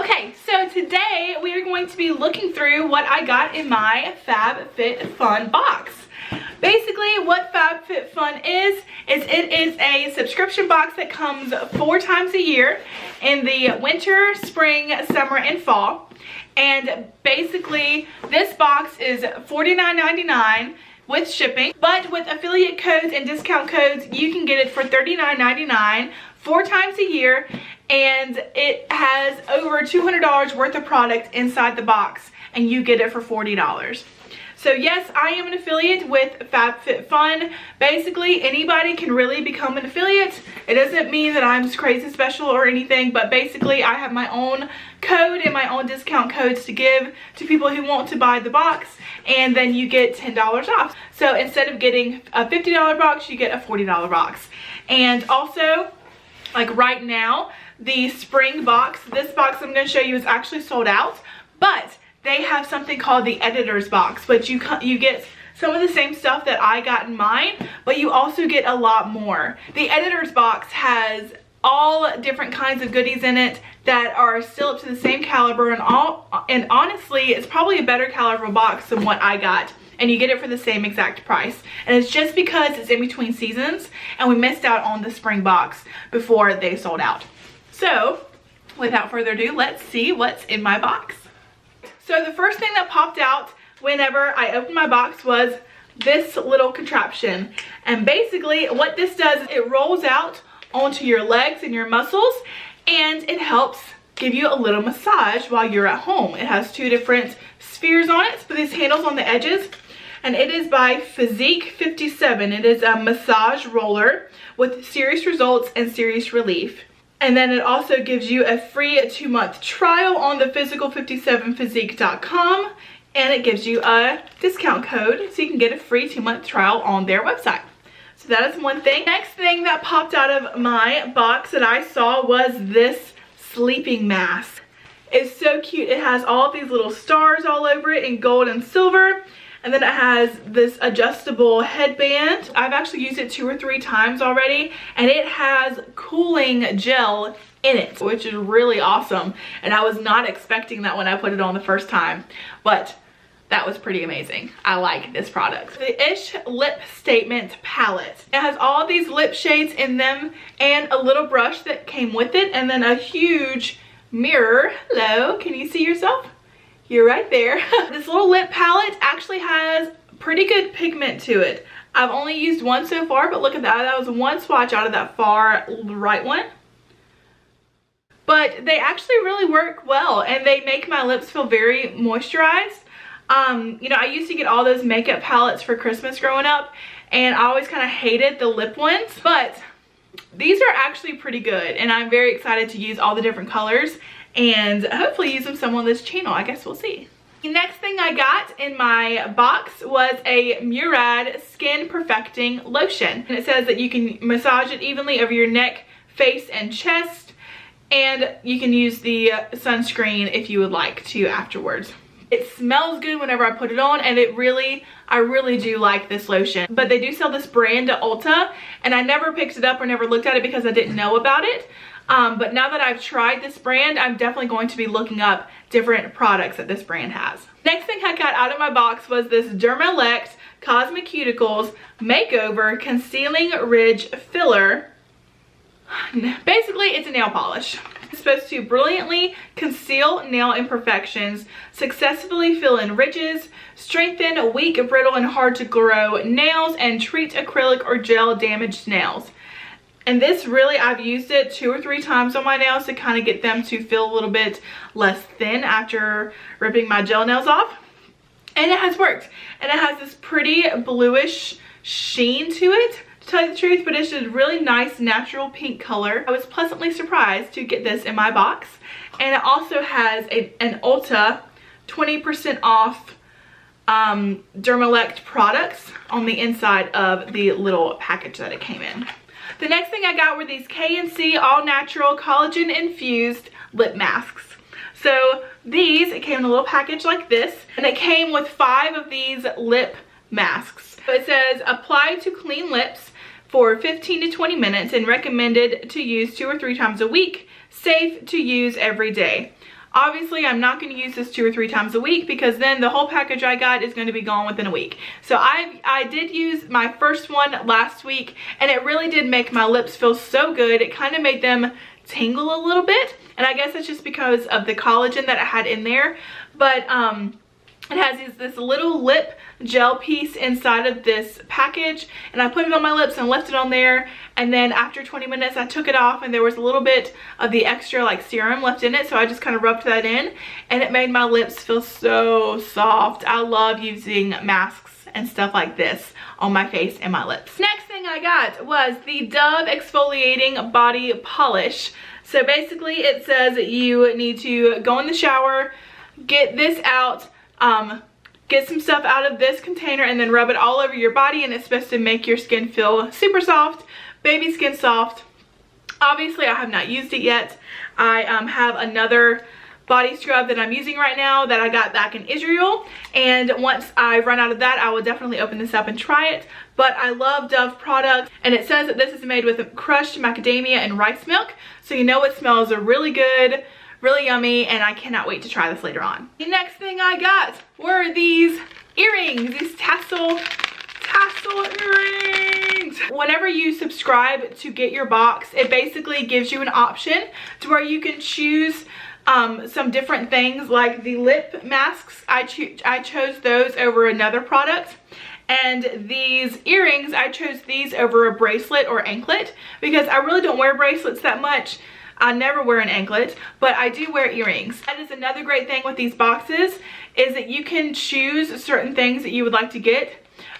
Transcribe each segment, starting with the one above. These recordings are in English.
Okay, so today we are going to be looking through what I got in my FabFitFun box. Basically, what FabFitFun is it is a subscription box that comes 4 times a year in the winter, spring, summer, and fall. And basically, this box is $49.99 with shipping, but with affiliate codes and discount codes, you can get it for $39.99 4 times a year, and it has over $200 worth of product inside the box, and you get it for $40. So yes, I am an affiliate with FabFitFun. Basically, anybody can really become an affiliate. It doesn't mean that I'm crazy special or anything, but basically I have my own code and my own discount codes to give to people who want to buy the box, and then you get $10 off. So instead of getting a $50 box, you get a $40 box. And also, like right now, the spring box, this box I'm going to show you is actually sold out, but they have something called the editor's box, but you get some of the same stuff that I got in mine, but you also get a lot more. The editor's box has all different kinds of goodies in it that are still up to the same caliber, and honestly, it's probably a better caliber box than what I got, and you get it for the same exact price. And it's just because it's in between seasons, and we missed out on the spring box before they sold out. So, without further ado, let's see what's in my box. So the first thing that popped out whenever I opened my box was this little contraption. And basically what this does is it rolls out onto your legs and your muscles, and it helps give you a little massage while you're at home. It has 2 different spheres on it, with these handles on the edges. And it is by Physique 57. It is a massage roller with serious results and serious relief. And then it also gives you a free 2-month trial on the physical57physique.com, and it gives you a discount code so you can get a free 2-month trial on their website. So that is one thing. Next thing that popped out of my box that I saw was this sleeping mask. It's so cute. It has all these little stars all over it in gold and silver. And then it has this adjustable headband. I've actually used it 2 or 3 times already, and it has cooling gel in it, which is really awesome. And I was not expecting that when I put it on the first time, but that was pretty amazing. I like this product. The Ish Lip Statement Palette. It has all these lip shades in them and a little brush that came with it, and then a huge mirror. Hello, can you see yourself? You're right there. This little lip palette actually has pretty good pigment to it. I've only used one so far, but look at that. That was one swatch out of that far right one. But they actually really work well, and they make my lips feel very moisturized. You know, I used to get all those makeup palettes for Christmas growing up, and I always kind of hated the lip ones, but these are actually pretty good, and I'm very excited to use all the different colors and hopefully use them some on this channel. I guess we'll see. The next thing I got in my box was a Murad Skin Perfecting Lotion. And it says that you can massage it evenly over your neck, face, and chest, and you can use the sunscreen if you would like to afterwards. It smells good whenever I put it on, and I really do like this lotion. But they do sell this brand at Ulta, and I never picked it up or never looked at it because I didn't know about it. But now that I've tried this brand, I'm definitely going to be looking up different products that this brand has. Next thing I got out of my box was this Dermalect Cosmeceuticals Makeover Concealing Ridge Filler. Basically, it's a nail polish. It's supposed to brilliantly conceal nail imperfections, successfully fill in ridges, strengthen weak, brittle, and hard to grow nails, and treat acrylic or gel damaged nails. And this really, I've used it 2 or 3 times on my nails to kind of get them to feel a little bit less thin after ripping my gel nails off. And it has worked. And it has this pretty bluish sheen to it, to tell you the truth, but it's just a really nice natural pink color. I was pleasantly surprised to get this in my box. And it also has an Ulta 20% off Dermalect products on the inside of the little package that it came in. The next thing I got were these K&C All Natural Collagen Infused Lip Masks. So these, it came in a little package like this, and it came with 5 of these lip masks. So it says, apply to clean lips for 15 to 20 minutes and recommended to use 2 or 3 times a week. Safe to use every day. Obviously, I'm not going to use this 2 or 3 times a week because then the whole package I got is going to be gone within a week. So I did use my first one last week, and it really did make my lips feel so good. It kind of made them tingle a little bit, and I guess it's just because of the collagen that I had in there. But it has this little lip gel piece inside of this package, and I put it on my lips and left it on there, and then after 20 minutes I took it off, and there was a little bit of the extra like serum left in it, so I just kind of rubbed that in, and it made my lips feel so soft. I love using masks and stuff like this on my face and my lips. Next thing I got was the Dove Exfoliating Body Polish. So basically it says that you need to go in the shower, get this out, get some stuff out of this container, and then rub it all over your body, and it's supposed to make your skin feel super soft, baby skin soft. Obviously I have not used it yet. I have another body scrub that I'm using right now that I got back in Israel, and once I run out of that I will definitely open this up and try it. But I love Dove products, and it says that this is made with crushed macadamia and rice milk, so you know it smells really good, really yummy, and I cannot wait to try this later on. The next thing I got were these earrings, these tassel earrings. Whenever you subscribe to get your box, it basically gives you an option to where you can choose some different things, like the lip masks. I chose those over another product, and these earrings, I chose these over a bracelet or anklet because I really don't wear bracelets that much. I never wear an anklet, but I do wear earrings. That is another great thing with these boxes, is that you can choose certain things that you would like to get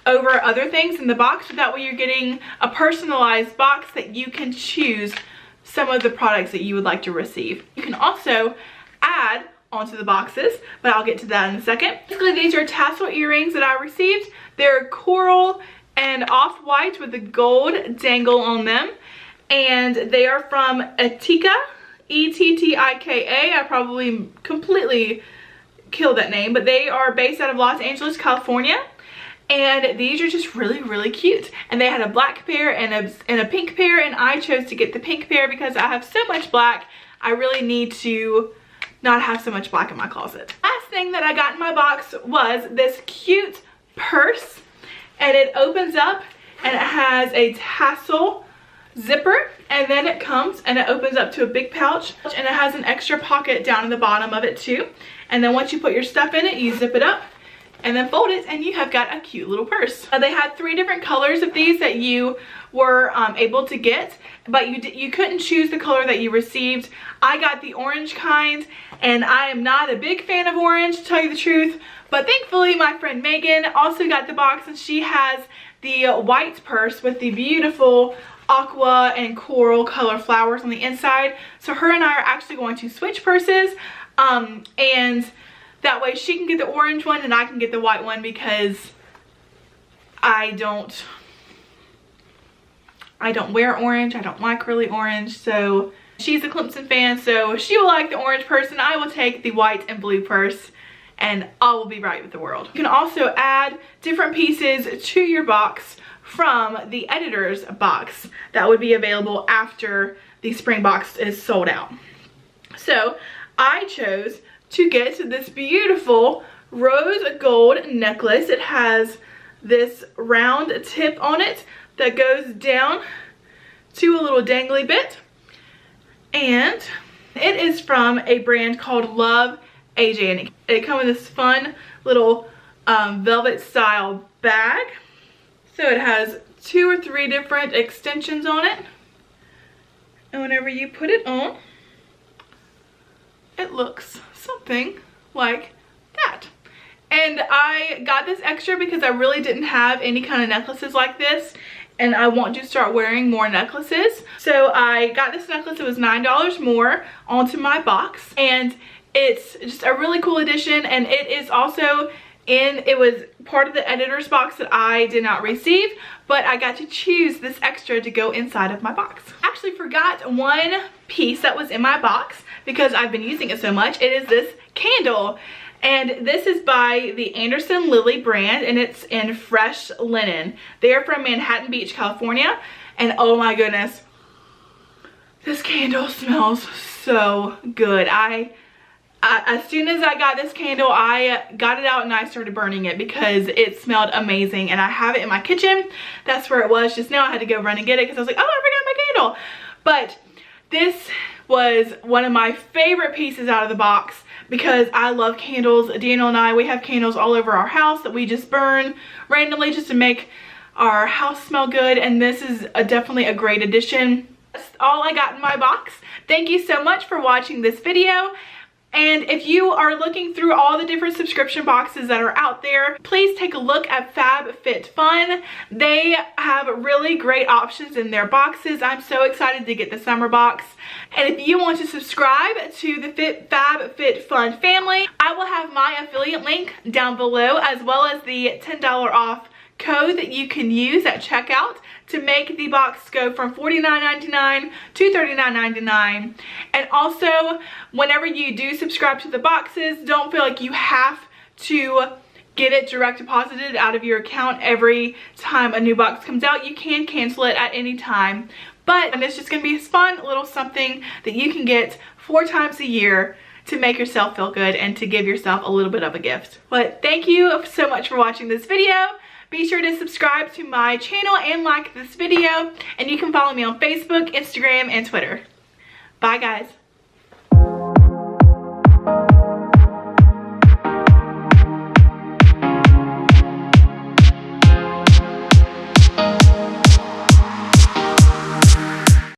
over other things in the box. So that way you're getting a personalized box that you can choose some of the products that you would like to receive. You can also add onto the boxes, but I'll get to that in a second. Basically, these are tassel earrings that I received. They're coral and off-white with a gold dangle on them. And they are from Ettika, E-T-T-I-K-A. I probably completely killed that name, but they are based out of Los Angeles, California. And these are just really cute. And they had a black pair and a pink pair, and I chose to get the pink pair because I have so much black. I really need to not have so much black in my closet. Last thing that I got in my box was this cute purse, and it opens up and it has a tassel zipper, and then it comes and it opens up to a big pouch, and it has an extra pocket down in the bottom of it too. And then once you put your stuff in it, you zip it up and then fold it, and you have got a cute little purse. They had 3 different colors of these that you were able to get, but you couldn't choose the color that you received. I got the orange kind, and I am not a big fan of orange, to tell you the truth, but thankfully my friend Megan also got the box, and she has the white purse with the beautiful aqua and coral color flowers on the inside. So her and I are actually going to switch purses, and that way she can get the orange one and I can get the white one, because I don't wear orange. I don't like really orange. So she's a Clemson fan, so she will like the orange purse, and I will take the white and blue purse, and all will be right with the world. You can also add different pieces to your box from the editor's box that would be available after the spring box is sold out. So I chose to get this beautiful rose gold necklace. It has this round tip on it that goes down to a little dangly bit, and it is from a brand called Love AJ, and it comes in this fun little velvet style bag. So it has 2 or 3 different extensions on it, and whenever you put it on, it looks something like that. And I got this extra because I really didn't have any kind of necklaces like this, and I want to start wearing more necklaces. So I got this necklace. It was $9 more onto my box, and it's just a really cool addition. And it is also it was part of the editor's box that I did not receive, but I got to choose this extra to go inside of my box. I actually forgot one piece that was in my box because I've been using it so much. It is this candle, and this is by the Anderson Lily brand, and it's in fresh linen. They're from Manhattan Beach, California, and oh my goodness, this candle smells so good. I as soon as I got this candle, I got it out and I started burning it because it smelled amazing. And I have it in my kitchen. That's where it was just now. I had to go run and get it because I was like, oh, I forgot my candle. But this was one of my favorite pieces out of the box because I love candles. Daniel and I, we have candles all over our house that we just burn randomly just to make our house smell good. And this is definitely a great addition. That's all I got in my box. Thank you so much for watching this video. And if you are looking through all the different subscription boxes that are out there, please take a look at FabFitFun. They have really great options in their boxes. I'm so excited to get the summer box. And if you want to subscribe to the FabFitFun family, I will have my affiliate link down below, as well as the $10 off code that you can use at checkout to make the box go from $49.99 to $39.99. And also, whenever you do subscribe to the boxes, don't feel like you have to get it direct deposited out of your account every time a new box comes out. You can cancel it at any time. But it's just going to be a fun little something that you can get 4 times a year to make yourself feel good and to give yourself a little bit of a gift. But thank you so much for watching this video. Be sure to subscribe to my channel and like this video. And you can follow me on Facebook, Instagram, and Twitter. Bye, guys.